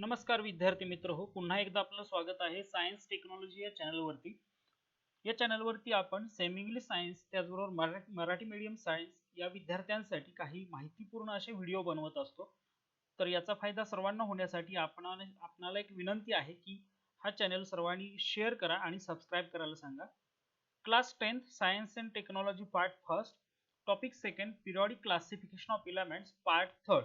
नमस्कार विद्यार्थी मित्र हो, पुन्हा एकदा आपलं स्वागत आहे सायन्स टेक्नॉलॉजी या चॅनलवरती. या चॅनलवरती आपण सेमी इंग्लिश सायन्स त्याचबरोबर मराठी मीडियम सायन्स या विद्यार्थ्यांसाठी काही माहितीपूर्ण असे व्हिडिओ बनवत असतो. तर याचा फायदा सर्वांना होण्यासाठी आपणाला एक विनंती आहे की हा चॅनल सर्वांनी शेअर करा आणि सबस्क्राईब करायला सांगा. Class 10th science and technology part first, topic second, periodic classification of elements part third.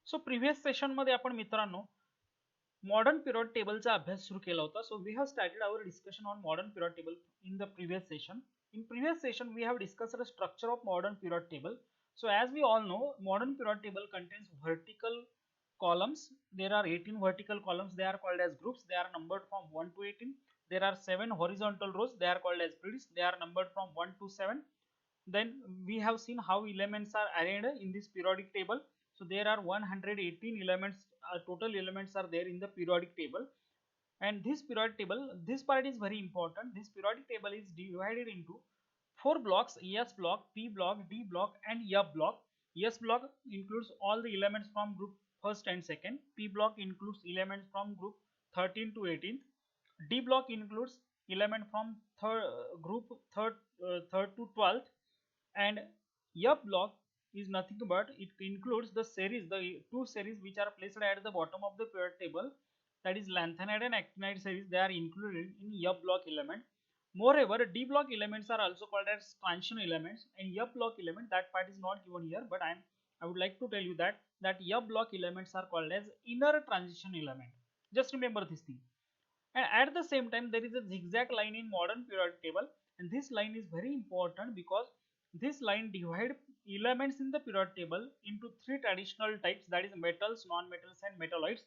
So previous session मध्ये आपण मित्रांनो मॉडर्न पिरियड टेबलचा अभ्यास सुरू केला होता. So we have started our discussion on modern period table in the previous session. In previous session we have discussed the structure of modern period table. So as we all know, modern period table contains vertical columns. There are 18 vertical columns. They are called as groups. They are numbered from 1 to 18. There are 7 horizontal rows. They are called as grids. They are numbered from 1 to 7. Then we have seen how elements are arranged in this periodic table. So there are 118 elements, total elements are there in the periodic table. And this periodic table, this part is very important. This periodic table is divided into 4 blocks: S block, P block, D block and F block. S block includes all the elements from group first and second. P block includes elements from group 13 to 18. D block includes element from group third to 12th. And F block is nothing but it includes the two series which are placed at the bottom of the periodic table, that is lanthanide and actinide series. They are included in F block element. Moreover, D block elements are also called as transition elements, and F block element, that part is not given here, but I would like to tell you that F block elements are called as inner transition element. Just remember this thing. And at the same time there is a zigzag line in modern periodic table, and this line is very important because this line divides elements in the periodic table into three traditional types, that is metals, non-metals and metalloids.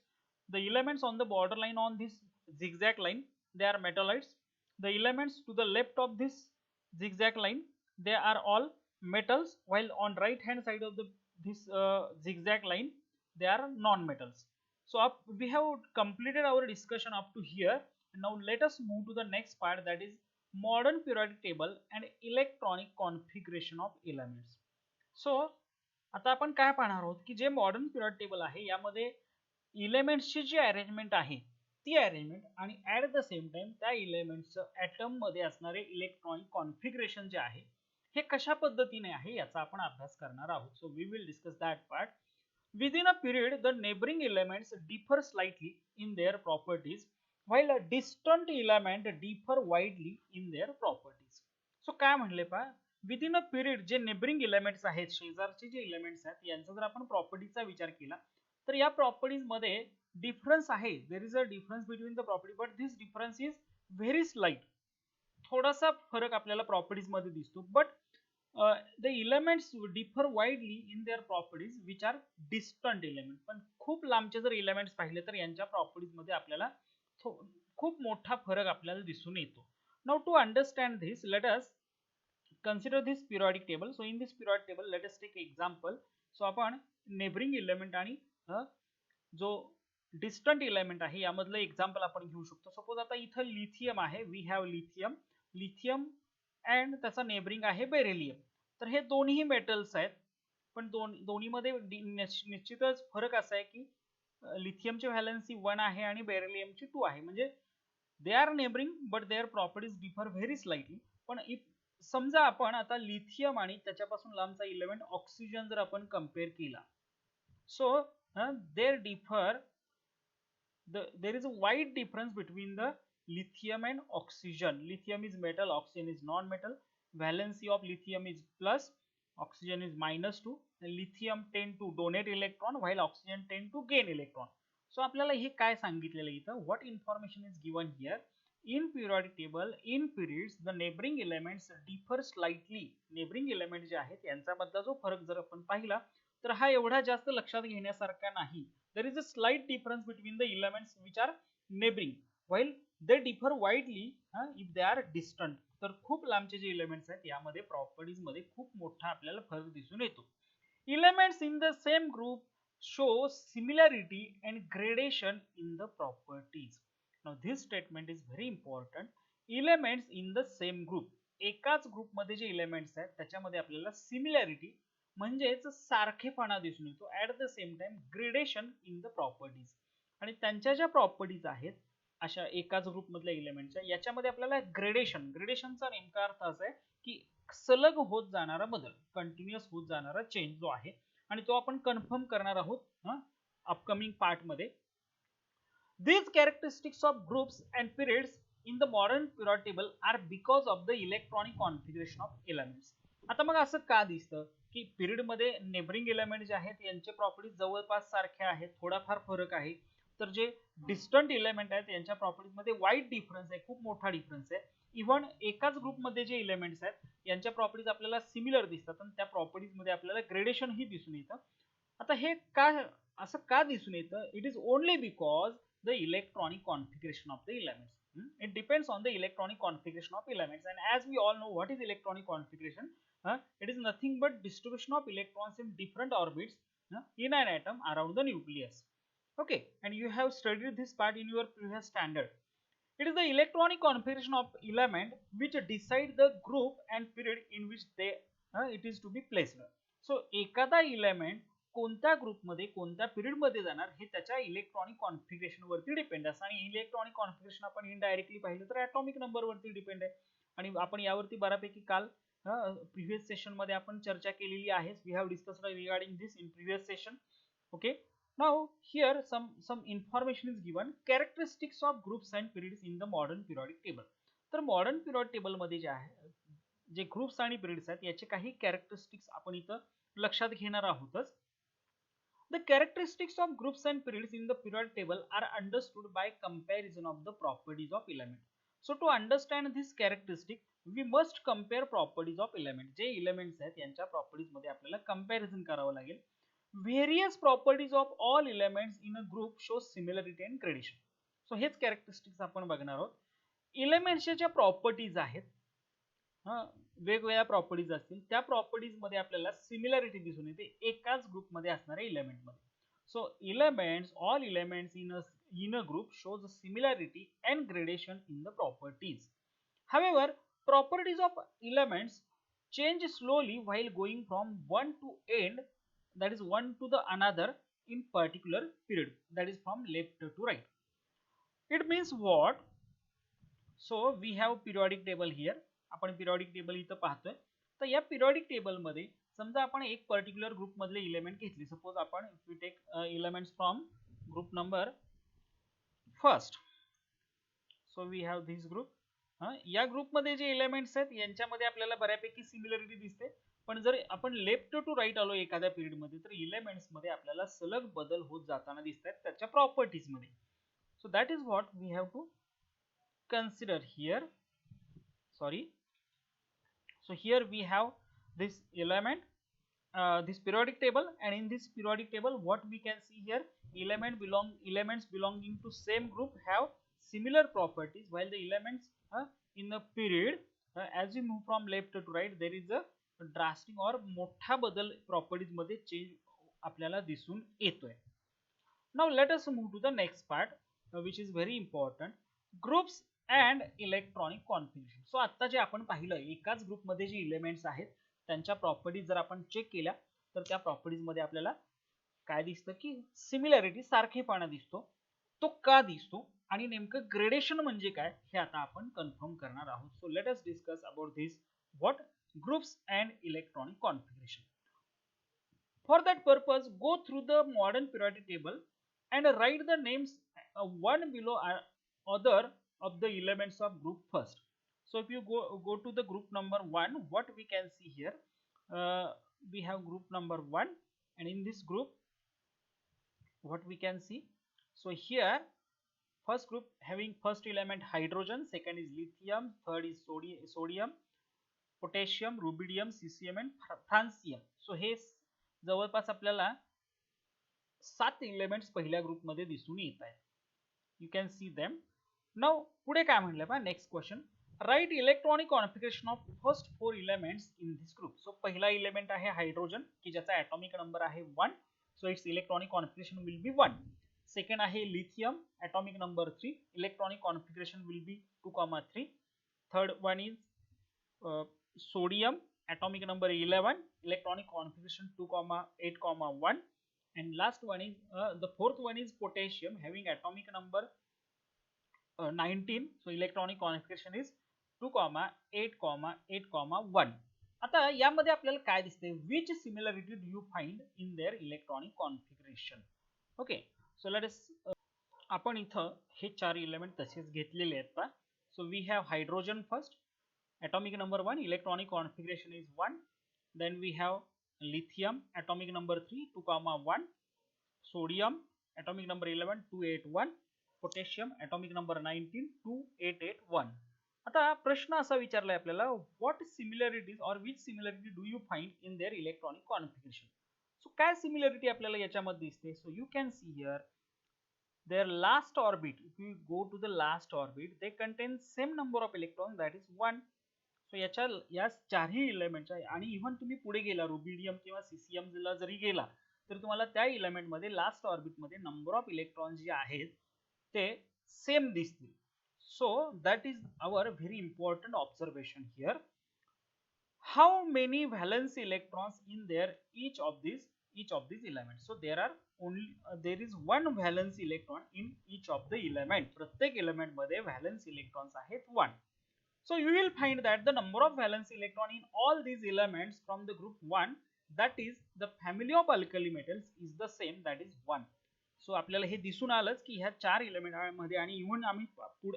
The elements on the borderline on this zigzag line, they are metalloids. The elements to the left of this zigzag line, they are all metals, while on right hand side of this zigzag line, they are non-metals. So we have completed our discussion up to here. Now let us move to the next part, that is modern periodic table and electronic configuration of elements. So आता आपण काय पाहणार आहोत की जे modern period table आहे यामध्ये एलिमेंट्सची जी arrangement आहे ती अरेंजमेंट आणि ॲट द सेम टाइम त्या एलिमेंट्सचं ॲटम मध्ये असणारे इलेक्ट्रॉनिक कॉन्फिगरेशन जे आहे हे कशा पद्धतीने आहे याचा आपण अभ्यास करणार आहोत. So we will discuss that part. Within a period, the neighboring elements differ slightly in their properties, while a distant element differ widely in their properties. So काय म्हणले पहा, विदिन अ पिरियड जे नेबरिंग एलिमेंट्स आहेत, शेजारचे जे elements आहेत यांचा जर आपण प्रॉपर्टीचा विचार केला तर या प्रॉपर्टीज मध्ये डिफरन्स आहे. There is a difference between the property, but this difference is very slight. थोडासा फरक आपल्याला प्रॉपर्टीज मध्ये दिसतो, but the elements differ widely in their properties which are distant element. पण खूप लांबचे जर एलिमेंट्स पाहिले तर यांच्या प्रॉपर्टीज मध्ये आपल्याला खूप मोठा फरक आपल्याला दिसून येतो. Now to understand this, let us consider this periodic table. So in this periodic table let us take example. So आपण नेबरिंग एलिमेंट आणि जो डिस्टंट एलिमेंट आहे यामधलं एक्झाम्पल आपण घेऊ शकतो. सपोज आता इथं लिथियम आहे, वी हॅव लिथियम अँड त्याचा नेबरिंग आहे बेरिलियम. तर हे दोन्ही मेटल्स आहेत, पण दोन्हीमध्ये निश्चितच फरक असा आहे की लिथियमची व्हॅलेन्सी 1 आहे आणि बेरिलियमची 2 आहे. म्हणजे they are neighbouring but their properties differ very slightly. पण समजा आपण आता लिथियम आणि त्याच्यापासून लांबचा एलिमेंट ऑक्सिजन जर आपण कंपेअर केला, so their differ there is a wide difference between the lithium and oxygen. Lithium is metal, oxygen is non-metal. Valency of lithium is plus, oxygen is -2. Lithium tend to donate electron while oxygen tend to gain electron. So आपल्याला हे काय सांगितलेलं इथं, what information is given here? In periodic table, in periods, the neighboring elements differ slightly. Neighboring element जे आहेत यांच्यामधला जो फरक जर आपण पाहिला तर हा एवढा जास्त लक्षात घेण्यासारखा नाही. There is a slight difference between the elements which are neighboring, while they differ widely if they are distant. तर खूप लांबचे जे एलिमेंट्स आहेत यामध्ये प्रॉपर्टीज मध्ये खूप मोठा आपल्याला फरक दिसून येतो. Elements in the same group show similarity and gradation in the properties. Now this statement is very important. Elements in the same group. एकाच ग्रुपमध्ये जे इलेमेंट्स आहेत त्याच्यामध्ये आपल्याला सिमिलॅरिटी म्हणजेच सारखेपणा दिसून येतो, at the same time gradation in the properties. आणि त्यांच्या ज्या प्रॉपर्टीज आहेत अशा एकाच ग्रुपमधल्या इलेमेंटच्या, याच्यामध्ये आपल्याला ग्रेडेशनचा नेमका अर्थ असा आहे की सलग होत जाणारा बदल, कंटिन्युअस होत जाणारा चेंज जो आहे, आणि तो आपण कन्फर्म करणार आहोत अपकमिंग पार्ट मध्ये. These characteristics of groups and periods in the modern periodic table are because of the electronic configuration of elements. आता मग असं का दिसतं की पिरियड मध्ये नेबरिंग एलिमेंट जे आहेत यांचे प्रॉपर्टीज जवळपास सारखे आहेत, थोडाफार फरक आहे, तर जे डिस्टंट एलिमेंट आहेत यांच्या प्रॉपर्टीज मध्ये वाईड डिफरन्स आहे, खूप मोठा डिफरन्स आहे. इव्हन एकाच ग्रुपमध्ये जे एलिमेंट्स आहेत यांच्या प्रॉपर्टीज आपल्याला सिमिलर दिसतात आणि त्या प्रॉपर्टीज मध्ये आपल्याला ग्रेडेशन ही दिसून येतं. आता हे का असं का दिसून येतं? It is only because the electronic configuration of the elements. It depends on the electronic configuration of elements, and as we all know what is electronic configuration, it is nothing but distribution of electrons in different orbits in an atom around the nucleus. Okay, and you have studied this part in your previous standard. It is the electronic configuration of element which decide the group and period in which they it is to be placed. So एकदा element कोणत्या ग्रुपमध्ये कोणत्या period मध्ये जाणार हे त्याच्या electronic configuration वरती depend असतं. आणि इलेक्ट्रॉनिक कॉन्फिगरेशन आपण इनडायरेक्टली पाहिलं तर ॲटॉमिक नंबर वरती डिपेंड आहे, आणि आपण यावरती बऱ्यापैकी काल प्रिव्हियस सेशन मध्ये आपण चर्चा केलेली आहे. We have discussed regarding this in previous session. Okay, now here some information is given. Characteristics of groups and periods in the modern periodic table. तर मॉडर्न पिरियडिक टेबल मध्ये जे आहे, जे ग्रुप्स आणि पिरियड्स आहेत याचे काही कॅरेक्टरिस्टिक्स आपण इथं लक्षात घेणार आहोतच. The characteristics of groups and periods in the periodic table are understood by comparison of the properties of element. So to understand this characteristic, we must compare properties of element. जे elements आहेत यांच्या properties मध्ये आपल्याला comparison करावं लागेल. Various properties of all elements in a group show similarity and gradation. So हेच characteristics आपण बघणार आहोत. Elements च्या properties आहेत, वेगवेगळ्या प्रॉपर्टीज असतील, त्या प्रॉपर्टीज मध्ये आपल्याला सिमिलॅरिटी दिसून येते एकाच ग्रुप मध्ये असणाऱ्या एलिमेंट मध्ये. So elements, all elements in a group shows similarity and gradation in the properties. However properties of elements change slowly while going from one to end, that is one to the another in particular period, that is from left to right. It means what? So we have periodic table here. आपण periodic table इथं पाहतोय. तर या periodic table मध्ये समजा आपण एक particular group मधले इलेमेंट घेतले. सपोज आपण we take elements from group number first. So we have this group. या ग्रुप मध्ये जे एलिमेंट्स आहेत यांच्यामध्ये आपल्याला बऱ्यापैकी सिमिलरिटी दिसते, पण जर आपण लेफ्ट टू राईट आलो एखाद्या पिरियड मध्ये तर एलिमेंट्स मध्ये आपल्याला सलग बदल होत जाताना दिसतात त्याच्या प्रॉपर्टीज मध्ये. So that is what we have to consider here. Sorry. So here we have this element, this periodic table, and in this periodic table what we can see here, elements belonging to same group have similar properties, while the elements in the period, as we move from left to right, there is a drastic or मोठा बदल properties मध्ये change आपल्याला दिसून येतोय. Now let us move to the next part, which is very important, groups and electronic configuration. So आता जे आपण पाहिलं एकाच ग्रुप मध्ये जे एलिमेंट्स आहेत त्यांच्या प्रॉपर्टीज जर आपण चेक केल्या तर त्या प्रॉपर्टीज मध्ये आपल्याला काय दिसतं की सिमिलॅरिटी, सारखेपणा दिसतो. तो का दिसतो आणि नेमकं ग्रेडेशन म्हणजे काय हे आता आपण कन्फर्म करणार आहोत. So let us discuss about this what groups and electronic configuration. For that purpose go through the modern periodic table and write the names one below other of the elements of group first. So if you go to the group number 1, what we can see here, we have group number 1, and in this group what we can see, so here first group having first element hydrogen, second is lithium, third is sodium, potassium, rubidium, cesium and francium. So हे जवळपास आपल्याला 7 elements पहिल्या group मध्ये दिसून येत आहेत. You can see them. Now पुढे काय म्हटलं पहा, next question, right electronic configuration of first 4 elements in this group. So पहिला एलिमेंट आहे हायड्रोजन की ज्याचा ॲटॉमिक नंबर आहे 1, so it's electronic configuration will be 1. Second आहे lithium, atomic number 3, electronic configuration will be 2,3. Third one is sodium atomic number 11, electronic configuration 2,8,1, and last one is the fourth one is potassium having atomic number 19, so electronic configuration is 2,8,8,1. आता यामध्ये आपल्याला काय दिसते, which similarity do you find in their electronic configuration? Okay, so let us आपण इथं हे चार element तसेच घेतलेले आहेत पहा. So we have hydrogen first, atomic number 1, electronic configuration is 1. Then we have lithium, atomic number 3, 2,1. Sodium, atomic number 11, 281. Potassium, atomic number 19, 2881. आता प्रश्न असा विचारलाय आपल्याला, what similarities or which similarity do you find in their electronic configuration? So काय similarity आपल्याला याच्यामध्ये दिसते? So you can see here their last orbit, if you go to the last orbit, they contain same number of electrons, that is 1. So या चारही इलेमेंटच्या, आणि even तुम्ही पुढे गेला रुबिडियम किंवा सीसीएम ला जरी गेला तर तुम्हाला त्या इलेमेंट मध्ये लास्ट ऑर्बिट मध्ये नंबर ऑफ इलेक्ट्रॉन्स जे आहेत ते सेम दिसतील. So that is our very important observation here. How many valence electrons in their each of these elements? So there is one valence electron in each of the element. प्रत्येक element मध्ये valence electrons आहेत 1. So you will find that the number of valence electron in all these elements from the group 1, that is the family of alkali metals, is the same, that is 1. So आपल्याला हे दिसून आलंच की ह्या चार element मध्ये, आणि even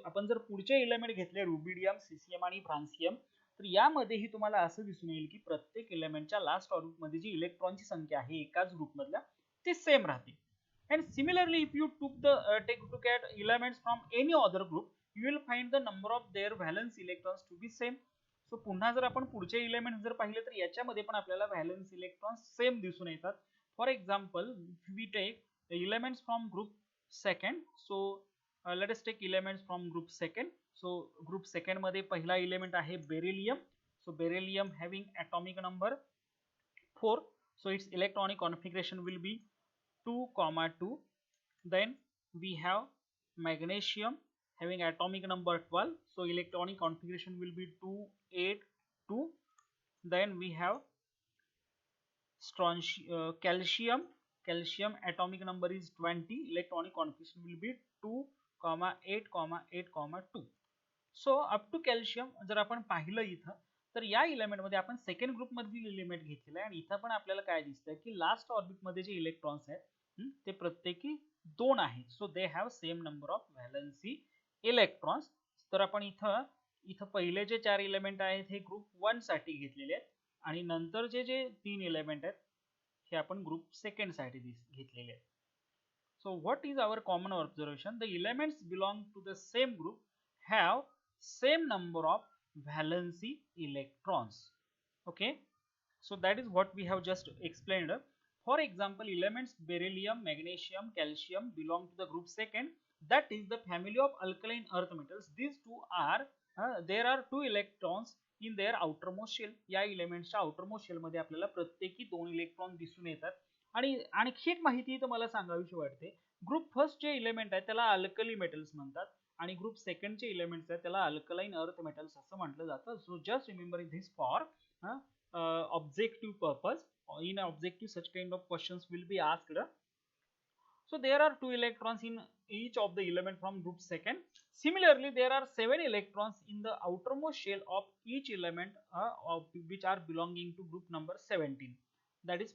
आपण जर पुढचे एलिमेंट घेतले रुबिडियम, सीसीएम आणि फ्रान्सियम, तर यामध्येही तुम्हाला असं दिसून येईल की प्रत्येक एलिमेंटच्या लास्ट ऑर्बिट मध्ये जी इलेक्ट्रॉनची संख्या आहे एकाच ग्रुप मधल्या ती सेम राहते. And similarly, if you take a look at elements from any other group, you will find the number of their valence electrons to be same. So पुन्हा जर आपण पुढचे एलिमेंट जर पाहिले तर याच्यामध्ये पण आपल्याला व्हॅलन्स इलेक्ट्रॉन्स सेम दिसून येतात. For example, we take elements from group second. So let us take elements from group second. So group second मध्ये पहिला एलिमेंट आहे beryllium. So beryllium having atomic number 4. So its electronic configuration will be 2,2. Then we have magnesium having atomic number 12. So electronic configuration will be 2,8,2. Then we have calcium. Calcium atomic number is 20. Electronic configuration will be 2,8,8,2. So up to calcium जर आपण पाहिलं इथं तर या element मध्ये आपण second group मधील element घेतलेलं आहे, आणि इथं पण आपल्याला काय दिसतंय की लास्ट ऑर्बिट मध्ये जे इलेक्ट्रॉन्स आहेत ते प्रत्येकी 2 आहेत. So they have same number of valency electrons. तर आपण इथं पहिले जे 4 एलिमेंट आहेत हे ग्रुप 1 साठी घेतलेले आहेत, आणि नंतर जे 3 एलिमेंट आहेत हे आपण ग्रुप सेकंड साठी घेतलेले आहेत. So what is our common observation? The elements belong to the same group have same number of valency electrons. Okay, so that is what we have just explained. For example, elements beryllium, magnesium, calcium belong to the group second, that is the family of alkaline earth metals. These two are there are 2 electrons in their outermost shell. या एलिमेंट्सच्या outermost shell मध्ये आपल्याला प्रत्येकी 2 electron दिसून येतात. आणि आणखी एक माहिती इथं मला सांगावीशी वाटते, ग्रुप फर्स्ट जे एलिमेंट आहे त्याला अल्कली मेटल्स म्हणतात, आणि ग्रुप सेकंड चे एलिमेंट्स आहेत त्याला अल्कलाइन अर्थ मेटल्स असं म्हटलं जातं. So just remember this for objective purpose. In objective such kind of questions will be asked. So there are 2 electrons in each of the element from group second. Similarly, there are 7 electrons in the outermost shell of each element which are belonging to group number 17, that is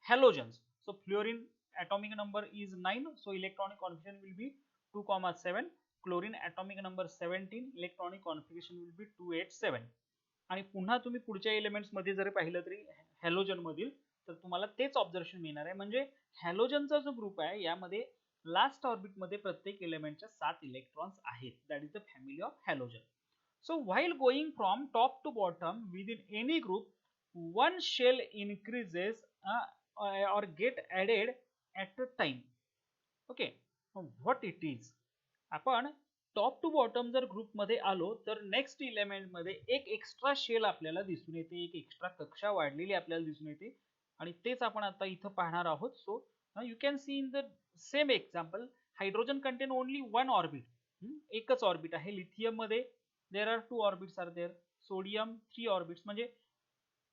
halogens. So fluorine atomic number is 9, so electronic configuration will be 2,7. Chlorine atomic number 17, electronic configuration will be 2,8,7. आणि पुन्हा तुम्ही पुढच्या elements मध्ये जर पाहिलं तरी halogen मधील तर तुम्हाला तेच ऑब्झर्वेशन मिळणार आहे. म्हणजे हॅलोजनचा जो ग्रुप आहे यामध्ये लास्ट ऑर्बिट मध्ये प्रत्येक एलिमेंटच्या 7 इलेक्ट्रॉन्स आहेत, that is the family of halogen. So while going from top to bottom within any group, one shell increases or get added at a time. Okay, what it is? आपण top to bottom जर group मध्ये आलो तर next element मध्ये एक extra shell आपल्याला दिसून येते, एक एक्स्ट्रा कक्षा वाढलेली आपल्याला दिसून येते, आणि तेच आपण आता इथं पाहणार आहोत. So you can see in the same example, hydrogen contain only 1 orbit, एकच ऑर्बिट आहे. लिथियम मध्ये there are 2 orbits are there. Sodium 3 orbits, म्हणजे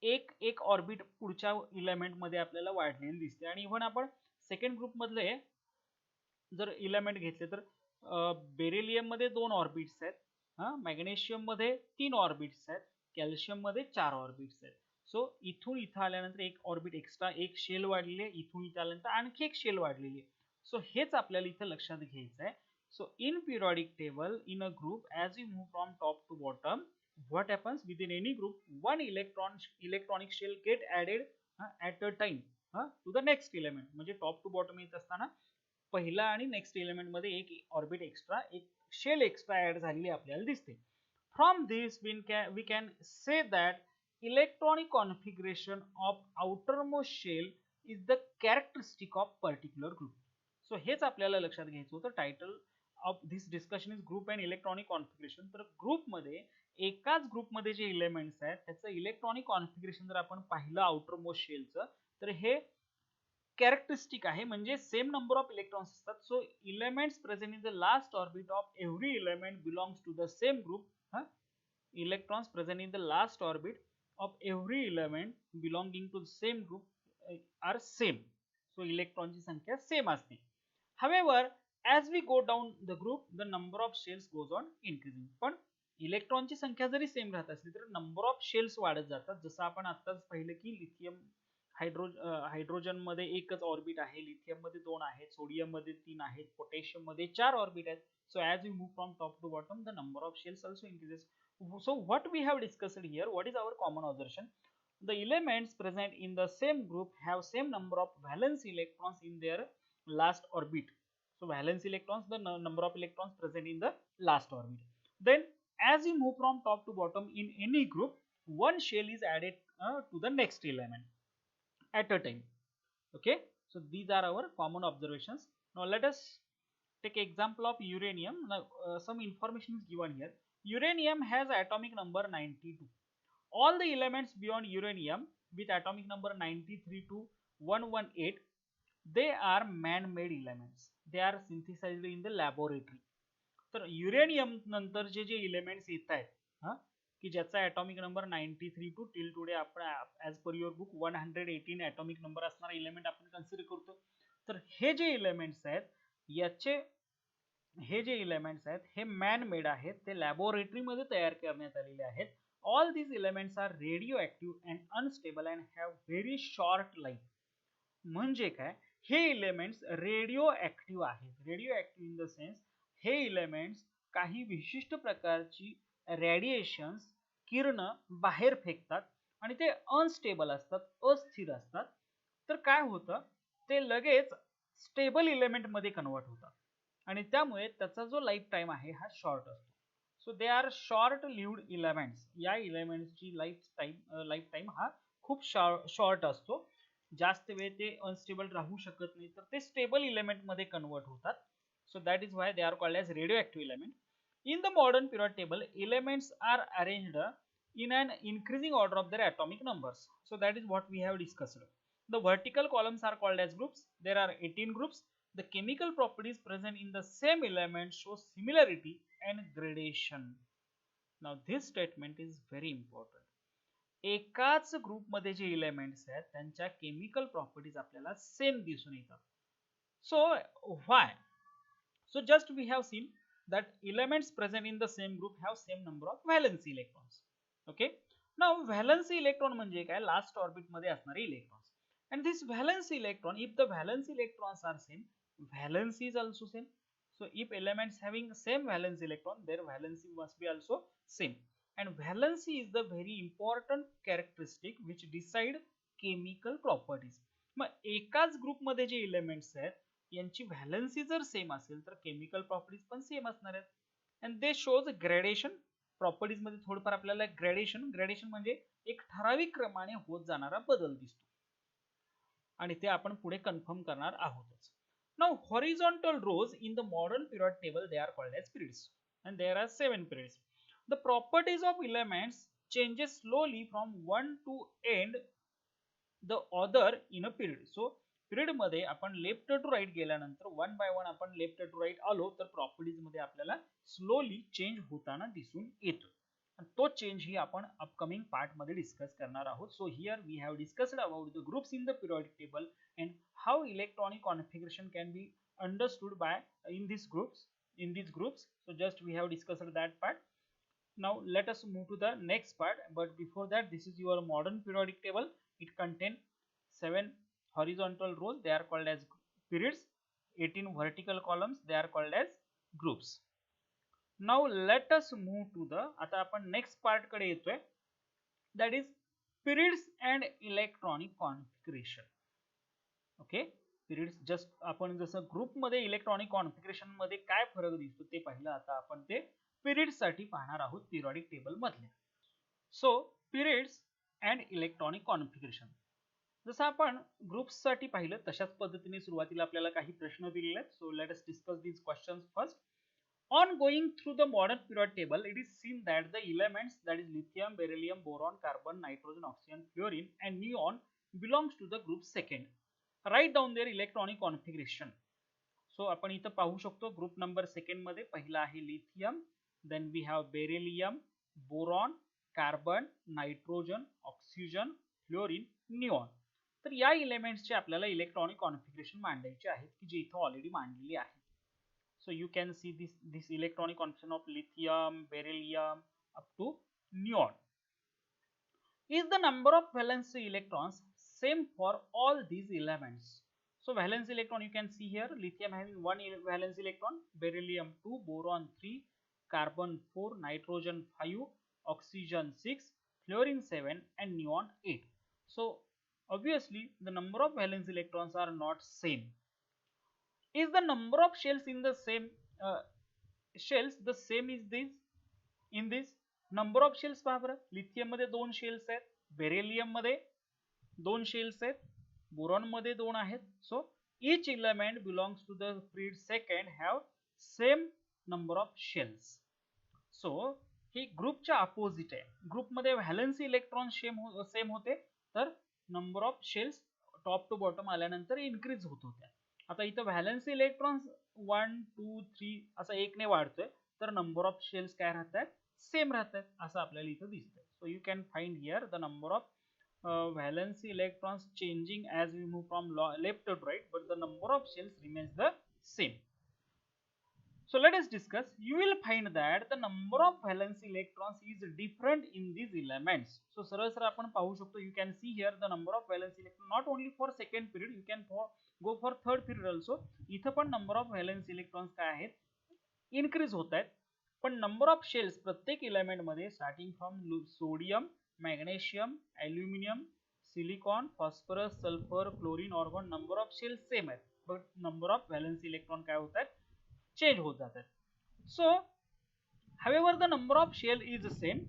एक ऑर्बिट पुढच्या इलेमेंट मध्ये आपल्याला वाढलेली दिसते. आणि इव्हन आपण सेकंड ग्रुप मधले जर इलेमेंट घेतले तर बेरिलियम मध्ये 2 ऑर्बिट्स आहेत, मॅग्नेशियम मध्ये 3 ऑर्बिट्स आहेत, कॅल्शियम मध्ये 4 ऑर्बिट्स आहेत. सो इथून इथं आल्यानंतर एक ऑर्बिट एक्स्ट्रा, एक शेल वाढलेली आहे, इथून इथं आल्यानंतर आणखी एक शेल वाढलेली आहे. सो हेच आपल्याला इथं लक्षात घ्यायचं आहे. So in periodic table, in a group, as we move from top to bottom, what happens within any group? One electronic shell get added at a time to the next element. म्हणजे top to bottom येत असताना पहिला आणि next element मध्ये एक orbit extra, एक shell extra add झालेली आपल्याला दिसते. From this we can say that electronic configuration of outermost shell is the characteristic of particular group. So हेच आपल्याला लक्षात घ्यायचं होतं. Title of this discussion is group and electronic configuration. तर ग्रुप मध्ये एकाच ग्रुप मध्ये जे इलेमेंट्स आहेत त्याचं इलेक्ट्रॉनिक कॉन्फिगरेशन जर आपण पाहिलं आउटर मोस्ट शेलचं, तर हे कॅरेक्टरिस्टिक आहे, म्हणजे सेम नंबर ऑफ इलेक्ट्रॉन्स असतात. So elements present in the last orbit of every element belongs to the same group. Electrons present in the last orbit of every element belonging to the same group are same. So इलेक्ट्रॉनची संख्या same असते. However, as we go down the group, the number of shells goes on increasing. पण इलेक्ट्रॉनची संख्या जरी same राहत असली तर नंबर ऑफ शेल्स वाढत जातात. जसं आपण आत्ताच पाहिलं की लिथियम हायड्रोजन मध्ये एकच ऑर्बिट आहे, लिथियम मध्ये 2 आहेत, सोडियम मध्ये 3 आहेत, पोटॅशियम मध्ये 4 ऑर्बिट आहेत. So as we move from top to bottom, the number of shells also increases. So what we have discussed here, what is our common observation? The elements present in the same group have same number of valence electrons in their last orbit. So valence electrons, the number of electrons present in the last orbit. Then as we move from top to bottom in any group, one shell is added to the next element at a time. Okay, so these are our common observations. Now let us take example of uranium. Now some information is given here. Uranium has atomic number 92. All the elements beyond uranium with atomic number 93 to 118, they are man-made elements. They are synthesized in the laboratory. तर uranium नंतर जे elements येत आहेत की ज्याचा atomic number 93 to till today आपण as per your book 118 atomic number असणारा element आपण कन्सिडर करतो. तर हे जे इलेमेंट्स आहेत याचे जे इलेमेंट्स आहेत हे मॅन मेड आहेत, ते लॅबोरेटरीमध्ये तयार करण्यात आलेले आहेत. All these elements are radioactive and unstable and have very short life. म्हणजे काय, हे इलेमेंट्स रेडिओ ऍक्टिव्ह आहेत. Radioactive in the sense हे इलेमेंट्स काही विशिष्ट प्रकारची रेडिएशन्स, किरण बाहेर फेकतात आणि ते अनस्टेबल असतात, अस्थिर असतात. तर काय होतं, ते लगेच स्टेबल इलेमेंट मध्ये कन्वर्ट होतात आणि त्यामुळे त्याचा जो लाईफ टाइम आहे हा शॉर्ट असतो. So they are short lived elements. या इलेमेंट्सची लाईफ टाइम हा खूप शॉर्ट असतो. जास्त वेळ ते अनस्टेबल राहू शकत नाही, तर ते स्टेबल इलेमेंट मध्ये कन्वर्ट होतात. So that is why they are called as radioactive element. In the modern periodic table, elements are arranged in an increasing order of their atomic numbers. So that is what we have discussed. The vertical columns are called as groups. There are 18 groups. The chemical properties present in the same element show similarity and gradation. Now this statement is very important. एकाच group मध्ये जे elements आहेत त्यांच्या chemical properties आपल्याला same दिसून येतात. So why? So just we have seen that elements present in the same group have same number of valence electrons. Okay. Now valence electron म्हणजे काय, last orbit मध्ये असणारे electrons. And this valence electron, if the valence electrons are same, valence is also same. So if elements having same valence electron, their valency must be also same. And valency is the very important characteristic which decide chemical properties. मग एकाच group मध्ये जे elements आहेत यांची valency जर same असेल तर chemical properties पण सेम असणार आहेत. And they shows gradation. Properties मध्ये थोडंफार आपल्याला ग्रेडेशन म्हणजे एक ठराविक क्रमाने होत जाणारा बदल दिसतो आणि ते आपण पुढे कन्फर्म करणार आहोतच. Now horizontal rows in the modern period table they are called as periods and there are 7 periods. The properties of elements changes slowly from one to end the other in a period. So period मध्ये आपण left to right गेल्यानंतर one by one आपण left to right आलो तर properties मध्ये आपल्याला slowly change होताना दिसून येतो. तो चेंज ही आपण अपकमिंग पार्ट मध्ये डिस्कस करणार आहोत. So here we have discussed about the groups in the periodic table and how electronic configuration can be understood by in these groups. So just we have discussed that part. Now let us move to the next part, but before that, this is your modern periodic table. It contains 7 horizontal rows, they are called as periods. 18 vertical columns, they are called as groups. Now let us move to the, आता आपण next part कडे येतोय, that is periods and electronic configuration. Okay, periods just आपण जसं group मध्ये electronic configuration मध्ये काय फरक दिसतो ते पाहिलं, आता आपण ते पिरियड्स साठी पाहणार आहोत पिरियोडिक टेबल मधले. So periods and electronic configuration, जसं आपण ग्रुप्स साठी पाहिलं तशाच पद्धतीने सुरुवातीला आपल्याला काही प्रश्न दिलेले आहेत. So let us discuss these questions first. On going through the modern periodic table, it is seen that the elements, that is lithium, beryllium, boron, carbon, nitrogen, oxygen, fluorine and neon belongs to the group second. Write down their electronic configuration. So आपण इथं पाहू शकतो group number second मध्ये पहिला आहे lithium, then we have beryllium, boron, carbon, nitrogen, oxygen, fluorine, neon. तर या एलिमेंट्सचे आपल्याला इलेक्ट्रॉनिक कॉन्फिगरेशन मांडायचे आहेत की जे इथं ऑलरेडी मांडलेली आहे. So you can see this electronic configuration of lithium, beryllium up to neon. Is the number of valence electrons same for all these elements? So valence electron you can see here, lithium having 1 valence electron, beryllium 2, boron 3, carbon 4, nitrogen 5, oxygen 6, fluorine 7 and neon 8. So obviously the number of valence electrons are not same. Is the number of shells in the same shells the same is this in this? number of shells पहा बरं, lithium मध्ये 2 shells आहेत, beryllium मध्ये 2 shells आहेत, boron मध्ये 2 आहेत. So each element belongs to the period second have same number of shells. So हे ग्रुपच्या अपोजिट आहे. ग्रुप मध्ये व्हॅलेन्स इलेक्ट्रॉन सेम होते, तर number of shells top to bottom आल्यानंतर इन्क्रीज होत होत्या. आता इथं व्हॅलेन्स इलेक्ट्रॉन्स 1 2 3 असं एकने वाढतोय, तर नंबर ऑफ शेल्स काय राहतात, सेम राहतात असं आपल्याला इथं दिसतंय. So you can find here the number of valence electrons changing as we move from left to right, but the number of shells remains the same. So let us discuss. You will find that the number of valence electrons is different in these elements. So सरळ सरळ आपण पाहू शकतो, you can see here the number of valence electrons not only for second period, you can go for third period also. इथं पण number of valence electrons काय आहेत, increase होत आहेत, पण number of shells प्रत्येक element मध्ये starting from sodium, magnesium, aluminum, silicon, phosphorus, sulfur, chlorine, argon, number of shells same आहेत, but number of valence electron काय होत आहेत, change होत जातात. So however the number of shell is the same,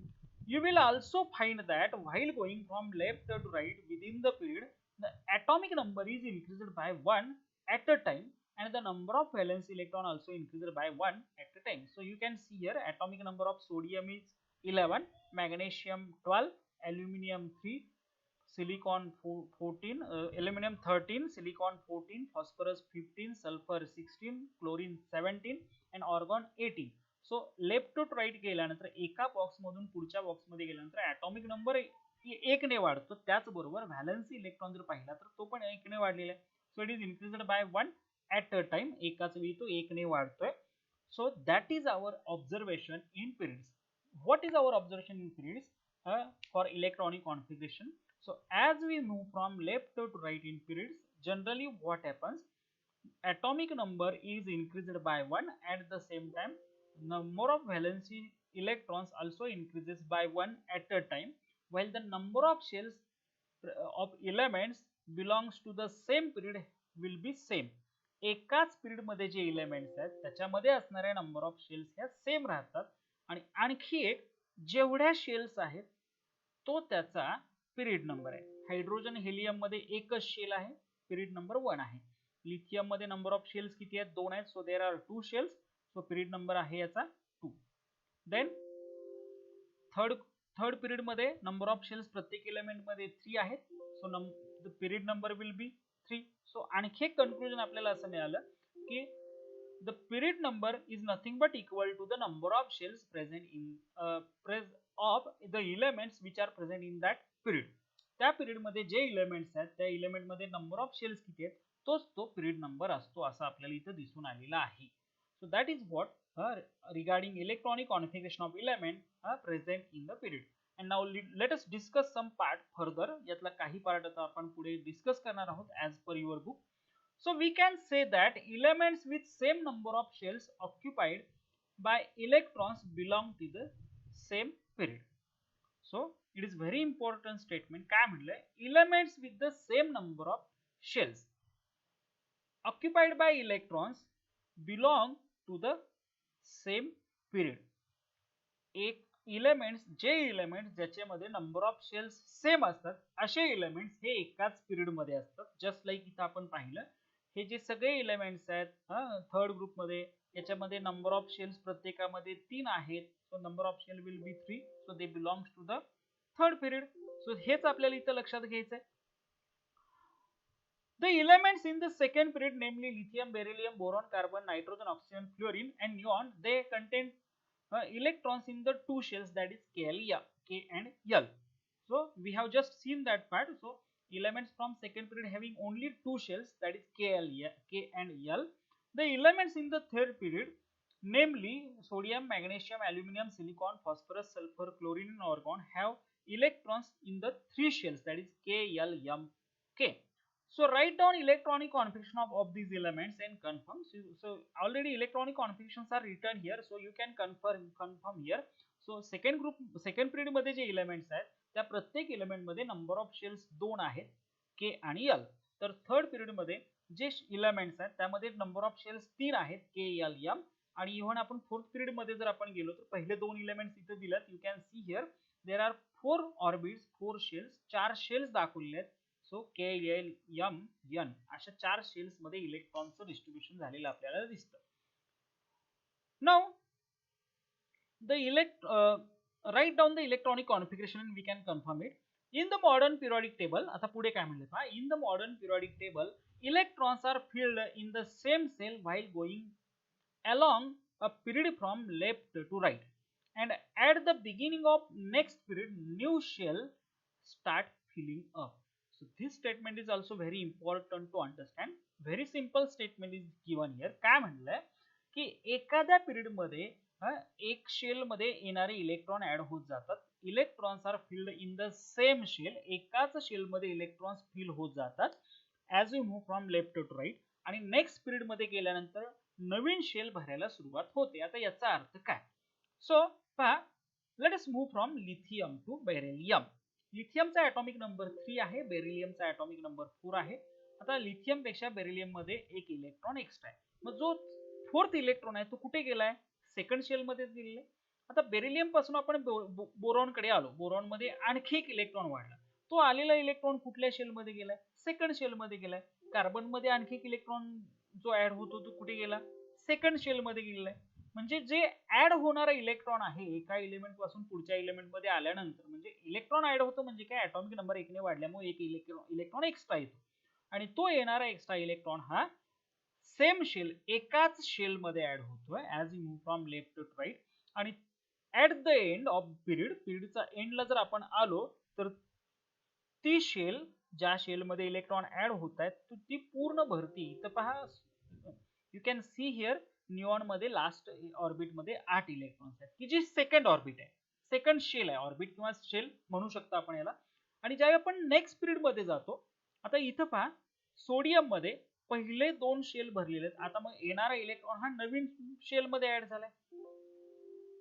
you will also find that while going from left to right within the period, the atomic number is increased by 1 at a time and the number of valence electron also increased by 1 at a time. So you can see here atomic number of sodium is 11, magnesium 12, aluminum 3, silicon 14, aluminum 13, silicon 14, phosphorus 15, sulfur 16, chlorine 17 and argon 18. So left to right गेल्यानंतर एका box मधून पुढच्या box मध्ये गेल्यानंतर atomic number एकने वाढतो, त्याचबरोबर valence electron जर पाहिला तर तो पण एकने वाढलेला आहे. So it is increased by 1 at a time, एकाच वेळी तो एकने वाढतोय. So that is our observation in periods. What is our observation in periods for electronic configuration? So as we move from left to right in periods, generally what happens, atomic number is increased by 1, at the same time number of valence electrons also increases by 1 at a time, while the number of shells of elements belongs to the same period will be same. एकाच period मध्ये जे elements आहेत त्याच्यामध्ये असणाऱ्या number of shells ह्या same राहतात, आणि आणखी एक जेवढ्या शेल्स आहेत तो त्याचा पिरियड नंबर आहे. हायड्रोजन हेलियम मध्ये एकच शेल आहे, पिरियड नंबर 1 आहे. लिथियम मध्ये नंबर ऑफ शेल्स किती आहेत, 2 आहेत, so there are 2 shells, so period number आहे याचा 2. देन थर्ड पिरियड मध्ये नंबर ऑफ शेल्स प्रत्येक एलिमेंट मध्ये 3 आहेत, so the period number will be 3. So आणखी एक कन्क्लुजन आपल्याला असं मिळालं की the period number is nothing but equal to the number of shells present of the elements which are present in that period. त्या period मध्ये जे elements आहेत त्या एलिमेंट मध्ये नंबर ऑफ शेल्स किती आहेत तोच तो पिरियड नंबर असतो असं आपल्याला इथं दिसून आलेला आहे. So that is what regarding electronic configuration of element present in the period. And now let us discuss some part further. यातला काही पार्ट आता आपण पुढे डिस्कस करणार आहोत as per your book. So we can say that elements with same number of shells occupied by electrons belong to the same period. So it is very important statement. काय म्हटलंय elements with the same number of shells occupied by electrons belong to the same period. एक जे elements ज्याच्यामध्ये number of shells same असतात असे elements हे एकाच period मध्ये असतात. जस्ट लाईक इथं आपण पाहिलं हे जे सगळे एलिमेंट्स आहेत थर्ड ग्रुप मध्ये याच्यामध्ये नंबर ऑफ शेल्स प्रत्येकामध्ये 3 आहेत. So number of shell will be 3. So they belongs to the third period. So हेच आपल्याला इथं लक्षात घ्यायचं आहे. The elements in the second period, namely lithium, beryllium, boron, carbon, nitrogen, oxygen, fluorine, and neon, they contain electrons in the two shells, that is K and L. So we have just seen that part. So elements from second period having only two shells, that is K and L. The elements in the third period, namely sodium, magnesium, aluminum, silicon, phosphorus, sulfur, chlorine, and argon, have electrons in the three shells, that is K, L, M, K. So write down electronic configuration of these elements and confirm. So already electronic configurations are written here, so you can confirm here. So second period मध्ये जे elements आहेत त्या प्रत्येक element मध्ये number of shells 2 आहेत K आणि L. तर third period मध्ये जे एलिमेंट्स आहेत त्यामध्ये नंबर ऑफ शेल्स 3 आहेत K, L, M. आणि इव्हन आपण फोर्थ पिरियड मध्ये जर आपण गेलो तर पहिले दोन एलिमेंट्स इथे दिलेत. You can see here there are 4 orbits, 4 shells, 4 shells दाखवले आहेत. So K, L, M, N अशा 4 शेल्स मध्ये इलेक्ट्रॉनचं डिस्ट्रीब्युशन झालेलं आपल्याला दिसतं. Now write down the electronic configuration and we can confirm it. In the modern periodic table, आता पुढे काय म्हणले पहा, in the modern periodic table electrons are filled in the same cell while going along a period from left to right, and at the beginning of next period new shell start filling up. So this statement is also very important to understand. Very simple statement is given here. काय म्हणलंय की एखाद्या period मध्ये एक shell मध्ये येणारे electron add होत जातात. Electrons are filled in the same shell. एकाच शेल मध्ये इलेक्ट्रॉन्स फिल होत जातात as you move from left to right. आणि नेक्स्ट पिरियड मध्ये गेल्यानंतर नवीन शेल भरायला सुरुवात होते. आता याचा अर्थ काय? सो पहा, let us move from lithium to beryllium. लिथियमचा ॲटॉमिक नंबर 3 आहे, बेरिलियमचा ॲटॉमिक नंबर 4 आहे. आता लिथियम पेक्षा बेरिलियम मध्ये एक इलेक्ट्रॉन एक्स्ट्रा आहे. मग जो फोर्थ इलेक्ट्रॉन आहे तो कुठे गेलाय? सेकंड शेल मध्ये गेलेला. आता बेरिलियम पासून आपण बोरॉन कडे आलो. बोरॉन मध्ये आणखी एक इलेक्ट्रॉन वाढला. तो आलेला इलेक्ट्रॉन कुठल्या शेल मध्ये गेलाय? सेकंड शेल मध्ये गेलाय. कार्बन मध्ये आणखी एक इलेक्ट्रॉन जो ऍड होतो तो कुठे गेला? सेकंड शेल मध्ये गेलाय. म्हणजे जे ऍड होणारा इलेक्ट्रॉन आहे एका एलिमेंट पासून पुढच्या एलिमेंट मध्ये आल्यानंतर, म्हणजे इलेक्ट्रॉन ऍड होतो म्हणजे काय, ॲटॉमिक नंबर 1 ने वाढल्यामुळे एक इलेक्ट्रॉन एक्स्ट्रा येतो. आणि तो येणारा एक्स्ट्रा इलेक्ट्रॉन हा सेम शेल, एकाच शेल मध्ये ऍड होतोय as you move from left to right. आणि ऍट द एंड ऑफ पिरियडचा एंडला जर आपण आलो तर ती शेल, ज्या शेल मध्ये इलेक्ट्रॉन ऍड होत आहेत ती पूर्ण भरती. तर पहा, you can see here neon मध्ये लास्ट ऑर्बिट मध्ये 8 इलेक्ट्रॉन्स आहेत की जी सेकंड ऑर्बिट आहे, सेकंड शेल आहे. ऑर्बिट किंवा शेल म्हणू शकतो आपण याला. आणि ज्यावेळी आपण नेक्स्ट पिरियड मध्ये जातो, आता इथं पहा सोडियम मध्ये पहिले 2 शेल भरलेले आहेत. आता मग येणारा इलेक्ट्रॉन हा नवीन शेल मध्ये ऍड झालाय.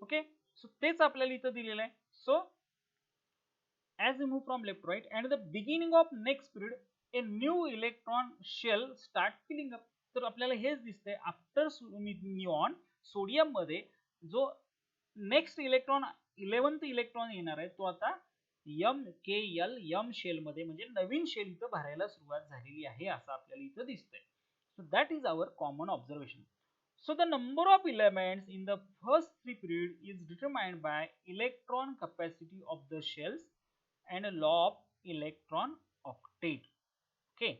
ओके, सो तेच आपल्याला इथं दिलेलं आहे. So as you move from left to right and the beginning of next period a new electron shell start filling up. तर आपल्याला हेच दिसतंय आफ्टर निऑन सोडियम मध्ये जो नेक्स्ट इलेक्ट्रॉन 11th इलेक्ट्रॉन येणार आहे तो आता M शेल मध्ये, म्हणजे नवीन शेल इथं भरायला सुरुवात झालेली आहे असं आपल्याला इथं दिसतंय. So that is our common observation. So the number of elements in the first 3 period is determined by electron capacity of the shells and a law of electron octet. Okay.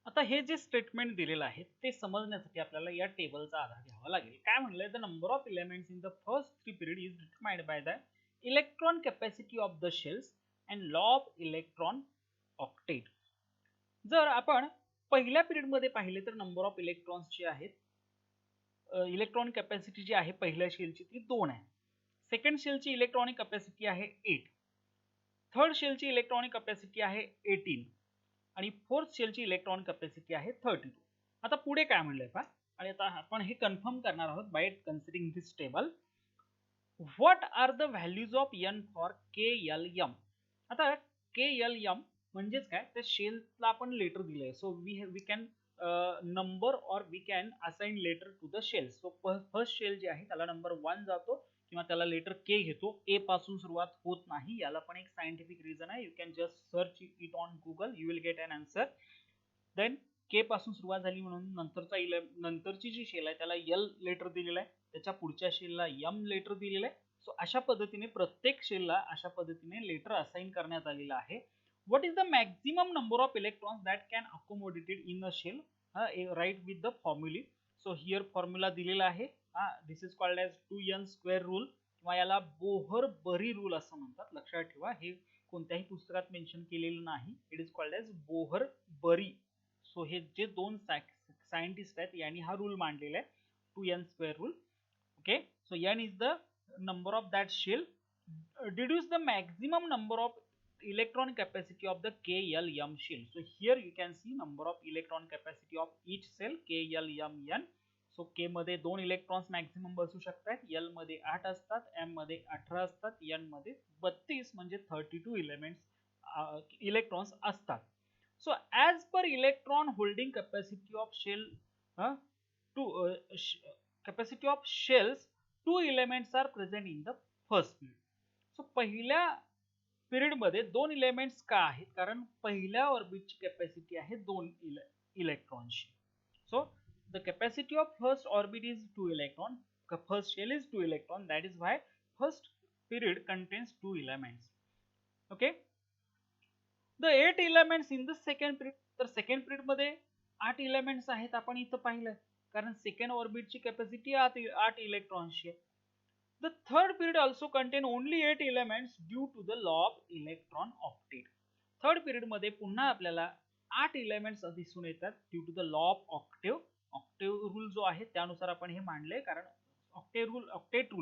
आता हे जे स्टेटमेंट दिलेलं आहे ते समजण्यासाठी आपल्याला या टेबलचा आधार घ्यावा लागेल. काय म्हणलंय, the number of elements in the first 3 period is determined by the electron capacity of the shells and law of electron octet. जर आपण पहिल्या पिरियड मध्ये पाहिले तर नंबर ऑफ इलेक्ट्रॉन्स जे आहेत, इलेक्ट्रॉन कॅपॅसिटी जी आहे पहिल्या शेलची ती 2 आहे. सेकंड शेलची इलेक्ट्रॉनिक कॅपॅसिटी आहे 8. थर्ड शेलची इलेक्ट्रॉनिक कॅपॅसिटी आहे 18 आणि फोर्थ शेलची इलेक्ट्रॉनिक कॅपॅसिटी आहे 32. आता पुढे काय म्हणलंय पहा, आणि आता आपण हे कन्फर्म करणार आहोत by considering this table. What are the values of n for KLM. आता KLM म्हणजेच काय, त्या शेलला आपण लेटर दिलंय. So we can number or we can assign letter to the shell. So first shell जे आहे त्याला नंबर 1 जातो किंवा त्याला लेटर K घेतो. A पासून सुरुवात होत नाही, याला पण एक सायंटिफिक रिझन आहे. You can just search it on Google, you will get an answer. Then K पासून सुरुवात झाली म्हणून नंतरची जी शेल आहे त्याला L लेटर दिलेलं आहे, त्याच्या पुढच्या शेलला M लेटर दिलेलं आहे. सो अशा पद्धतीने प्रत्येक शेलला अशा पद्धतीने लेटर असाइन करण्यात आलेलं आहे. What is the maximum number of electrons that can accommodated in a shell? Write with the formula. So here formula दिलेला आहे. This is called as 2n square rule किंवा याला बोहर-बरी रूल असं म्हणतात. लक्षात ठेवा, हे कोणत्याही पुस्तकात मेन्शन केलेलं नाही. It is called as Bohr Bury. So हे जे दोन सायंटिस्ट आहेत यांनी हा रूल मांडलेला आहे, 2n square rule. Okay, so n is the number of that shell. Deduce the maximum number of electron capacity of the KLM shell. So here you can see number of electron capacity of each cell KLMN. So K मध्ये 2 electrons maximum बसू शकतात, L मध्ये 8 असतात, M मध्ये 18 असतात, N मध्ये 32 म्हणजे 32 electrons असतात. So as per electron holding capacity of shell, capacity of shells, 2 elements are present in the first period. So पहिल्या पिरियड मध्ये 2 एलिमेंट्स का आहेत, कारण पहिल्या ऑर्बिटची कॅपॅसिटी आहे 2 इलेक्ट्रॉनची. So the capacity of first orbit is 2 electron, first shell is 2 electron, that is why first period contains 2 elements. Okay, the 8 elements in the second period. तर second period मध्ये 8 elements आहेत, आपण इथं पाहिलं, कारण सेकंड ऑर्बिटची कॅपॅसिटी 8 इलेक्ट्रॉन्सची आहे. The third period also contain only 8 elements due to the law of electron octet. Third period मध्ये पुन्हा आपल्याला 8 एलिमेंट्स दिसून येतात due to the law of octave. Octave rule जो आहे त्यानुसार आपण हे मांडले, कारण octet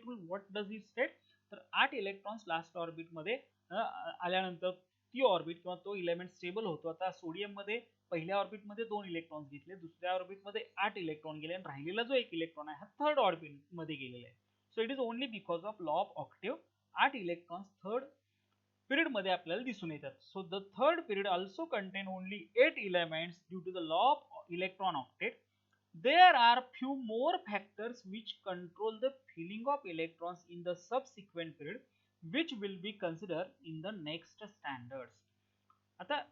rule what does it state, तर 8 इलेक्ट्रॉन्स लास्ट ऑर्बिट मध्ये आल्यानंतर ती ऑर्बिट किंवा तो इलेमेंट स्टेबल होतो. आता सोडियम मध्ये पहिल्या ऑर्बिट मध्ये 2 इलेक्ट्रॉन्स घेतले, दुसऱ्या ऑर्बिट मध्ये 8 इलेक्ट्रॉन गेले आणि राहिलेला जो एक इलेक्ट्रॉन आहे हा थर्ड ऑर्बिट मध्ये गेलेला आहे. So it is only because of law of octave 8 electrons third period मध्ये आपल्याला दिसून येतात. So the third period also contain only 8 elements due to the law of electron octet. There are few more factors which control the filling of electrons in the subsequent period, which will be considered in the next standards. आता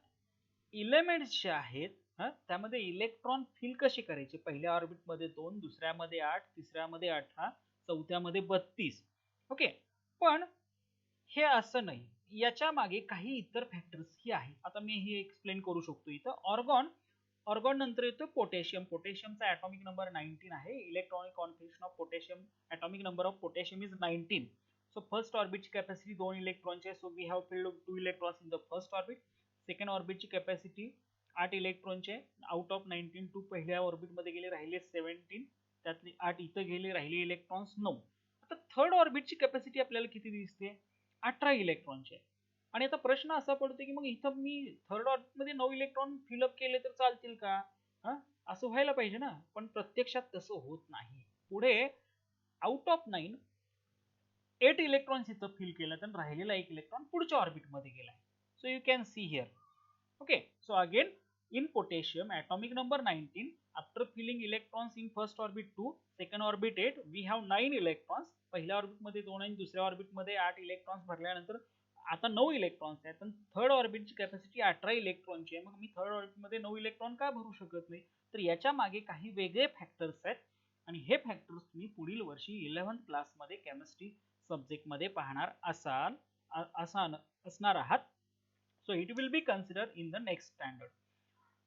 elements जे आहेत त्यामध्ये electron fill कसे करायचे, पहिल्या orbit मध्ये 2, दुसऱ्यामध्ये 8, तिसऱ्यामध्ये 18, चौथ्यामध्ये 32. Okay, पण हे असं नाही, याच्या मागे काही इतर फॅक्टर्स ही आहेत. आता मी हे एक्सप्लेन करू शकतो इथं. ऑर्गॉन नंतर येतो पोटॅशियम. पोटॅशियमचा ॲटॉमिक नंबर 19 आहे. Electronic configuration of potassium, atomic number of potassium is 19. So first ऑर्बिटची कॅपॅसिटी 2 इलेक्ट्रॉनची आहे. So we have filled 2 electrons in the first orbit. Second ऑर्बिटची कॅपॅसिटी 8 इलेक्ट्रॉनची आहे. आउट ऑफ 19 टू पहिल्या ऑर्बिट मध्ये गेले, राहिले 17, त्यातले 8 इथं गेले, राहिले इलेक्ट्रॉन्स 9. आता थर्ड ऑर्बिटची कॅपॅसिटी आपल्याला किती दिसते, 18 इलेक्ट्रॉनची आहे. आणि आता प्रश्न असा पडतो की मग इथं मी थर्ड ऑर्बिट मध्ये 9 इलेक्ट्रॉन फिलअप केले तर चालतील का, असं व्हायला पाहिजे ना, पण प्रत्यक्षात तसं होत नाही. पुढे आउट ऑफ 9 8 इलेक्ट्रॉन्स इथं फिल केलं तर राहिलेला एक इलेक्ट्रॉन पुढच्या ऑर्बिट मध्ये गेलाय. So you can see here. Okay, so again in potassium atomic number 19, after filling electrons in first orbit 2, second orbit 8, we have 9 electrons. पहिल्या ऑर्बिट मध्ये 2 आणि दुसऱ्या ऑर्बिट मध्ये 8 इलेक्ट्रॉन्स भरल्यानंतर आता 9 इलेक्ट्रॉन्स आहेत. पण थर्ड ऑर्बिटची कॅपॅसिटी 18 इलेक्ट्रॉनची आहे. मग मी थर्ड ऑर्बिट मध्ये 9 इलेक्ट्रॉन का भरू शकत नाही, तर याच्या मागे काही वेगळे फॅक्टर्स आहेत आणि हे फॅक्टर्स तुम्ही पुढील वर्षी 11th क्लास मध्ये केमिस्ट्री सब्जेक्ट मध्ये पाहणार असणार आहात. So it will be considered in the next standard.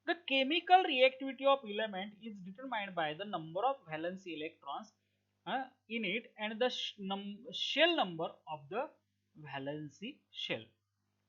The chemical reactivity of element is determined by the number of valence electrons in it and the shell number of the valency shell.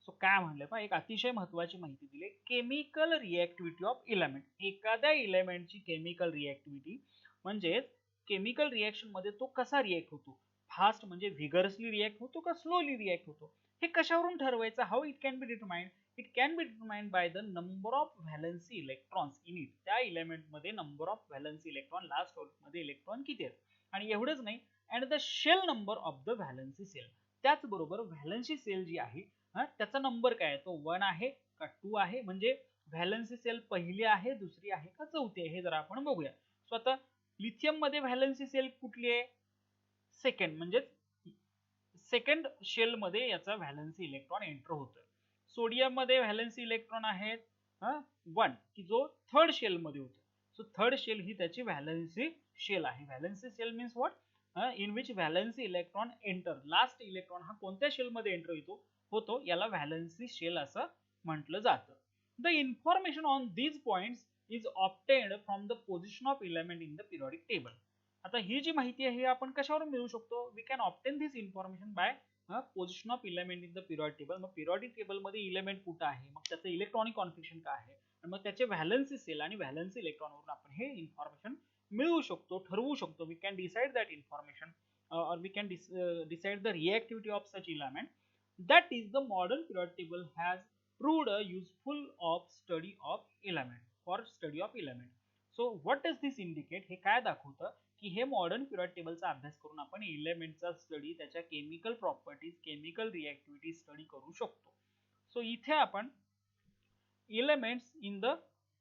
So काय म्हणले पहा, एक अतिशय महत्वाची माहिती दिली. Chemical रिएक्टिव्हिटी of element, एखाद्या इलेमेंटची chemical रिएक्टिव्हिटी म्हणजेच केमिकल रिएक्शन मध्ये तो कसा रिएक्ट होतो, फास्ट म्हणजे व्हिगरसली रिएक्ट होतो का स्लोली रिएक्ट होतो, हे कशावरून ठरवायचं. How it can be determined, it can be determined by the number of valency electrons in it. त्या इलेमेंट मध्ये number of valency electron, last मध्ये इलेक्ट्रॉन किती आहेत. आणि एवढंच नाही, and the shell number of the valency shell. त्याचबरोबर valency shell जी आहे त्याचा नंबर काय आहे, तो 1 आहे का 2 आहे, म्हणजे व्हॅलन्सी सेल पहिली आहे, दुसरी आहे का चौथी आहे, हे जरा आपण बघूया. सो आता लिथियम मध्ये व्हॅलन्सी सेल कुठली आहे, सेकंड, म्हणजे सेकंड शेल मध्ये याचा व्हॅलन्सी इलेक्ट्रॉन एंटर होतोय. सोडियम मध्ये व्हॅलन्सी इलेक्ट्रॉन आहेत 1 की जो थर्ड शेल मध्ये होतो. सो थर्ड शेल ही त्याची व्हॅलन्सी शेल आहे. Valency shell means what, in which valency electron enter. Last electron हा कोणत्या शेल मध्ये एंटर होतो याला व्हॅलन्सी शेल असं म्हटलं जातं. The information on these points is obtained from the position of element in the periodic table. आता ही जी माहिती आहे आपण कशावरून मिळवू शकतो, we can obtain this information by position of element in the periodic table. मग पिरियडिक टेबल मध्ये इलेमेंट कुठं आहे, मग त्याचं इलेक्ट्रॉनिक कॉन्फिगरेशन काय आहे, आणि मग त्याचे व्हॅलन्सी सेल आणि व्हॅलन्सी इलेक्ट्रॉन वरून आपण हे इन्फॉर्मेशन मिळवू शकतो, ठरवू शकतो. We can decide that information or we can decide the reactivity of such element. That is, the modern periodic table has proved a useful of study of element, for study of element. So what does this indicate, हे काय दाखवतं की हे modern period टेबलचा अभ्यास करून आपण एलिमेंटचा स्टडी, त्याच्या chemical properties, chemical reactivity study करू शकतो. सो इथे आपण elements in the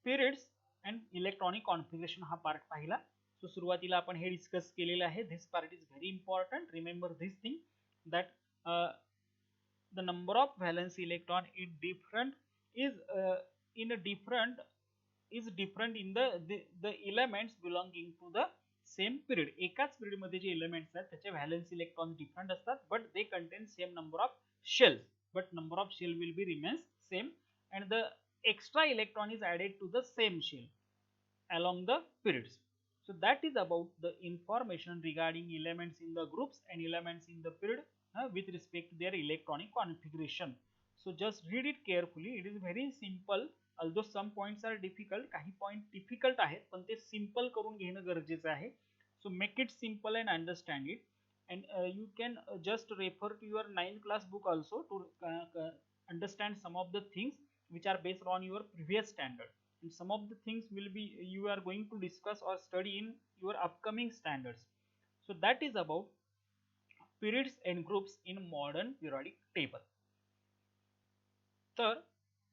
periods and electronic configuration हा पार्ट पाहिला. सो सुरुवातीला आपण हे डिस्कस केलेलं आहे. This part is very important. Remember this thing that the number of valency electron is different in the elements belonging to the same period. एकाच period मध्ये जे एलिमेंट्स आहेत त्याचे व्हॅलन्सी इलेक्ट्रॉन डिफरंट असतात, but they contain same number of shells, but number of shell will be remains same and the extra electron is added to the same shell along the periods. So that is about the information regarding elements in the groups and elements in the period with respect to their electronic configuration. So just read it carefully. It is very simple, although some points are difficult. काही point difficult आहेत पण ते simple करून घेणं गरजेचं आहे. So make it simple and understand it. And you can just refer to your 9th class book also to understand some of the things which are based on your previous standard, and some of the things will be you are going to discuss or study in your upcoming standards. So that is about periods and groups in modern periodic table. तर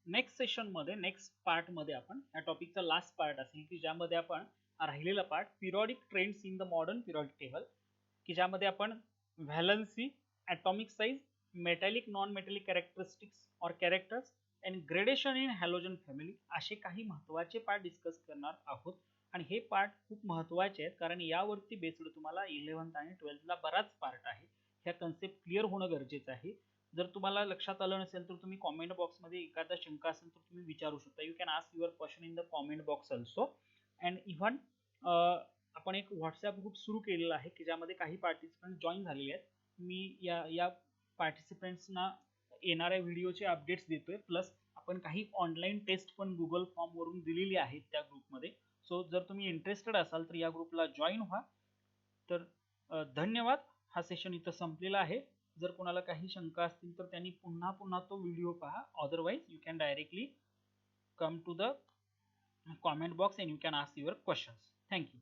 next session मध्ये, next part मध्ये आपण या टॉपिकचा last part असेल की ज्यामध्ये आपण राहिलेला part periodic trends in the modern periodic table, की ज्यामध्ये आपण valency, atomic size, metallic, non metallic characteristics और characters and gradation in halogen family असे काही महत्त्वाचे पार्ट डिस्कस करणार आहोत. आणि हे पार्ट खूप महत्त्वाचे आहेत कारण यावरती बेस्ड तुम्हाला 11th आणि 12th ला बराच पार्ट आहे. ह्या कन्सेप्ट क्लिअर होणं गरजेचं आहे. जर तुम्हाला लक्षात आलं नसेल तर तुम्ही कॉमेंट बॉक्स मध्ये एखादा शंका असेल तर तुम्ही विचारू शकता. You can ask your question in the comment box also. And even आपण एक व्हॉट्सअप ग्रुप सुरू केलेला आहे की ज्यामध्ये काही पार्टिसिपंट जॉईन झालेले आहेत. मी या पार्टिसिपंट्सना येणाऱ्या व्हिडिओचे अपडेट्स देतोय, प्लस आपण काही ऑनलाईन टेस्ट पण गुगल फॉर्म वरून दिलेली आहेत त्या ग्रुपमध्ये. सो जर तुम्ही इंटरेस्टेड असाल तर या ग्रुपला जॉईन व्हा. तर धन्यवाद. हा सेशन इथं संपलेला आहे. जर कोणाला काही शंका असतील तर त्यांनी पुन्हा तो व्हिडिओ पहा. Otherwise you can directly come to the comment box and you can ask your questions. Thank you.